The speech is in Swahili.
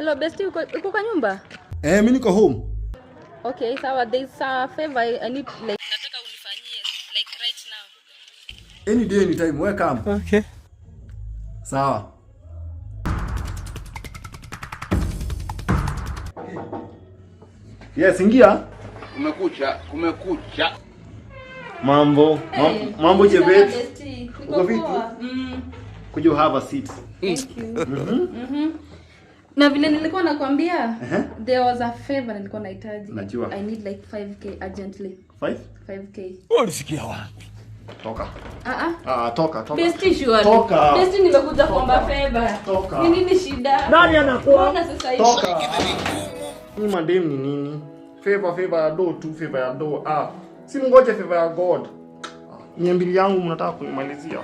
Hello bestie, uko kwa nyumba? Mimi niko home. Okay, sawa. There's a favor I need, like nataka unifanyie like right now. Any day anytime, welcome. Okay. Sawa. Yes, ingia. Kumekucha. Mambo. Hey, Mambo je bet? Uko vipi? Could you have a seat? Thank you. Na vile nilikuwa nakwambia, there was a favor nilikuwa nahitaji. Najua. I need like 5k urgently. 5k. Unasikia wapi? Toka. Toka. Toka. Bestie sure. Toka. Bestie nimekuja kuomba favor. Toka. Ni nini shida? Nani anakuwa? Mbona sasa hivi? Toka. Ni madem ni nini? Favor ya do tu, favor ya do. Si ngoje favor ya God. 200 yangu mnataka kunimalizia.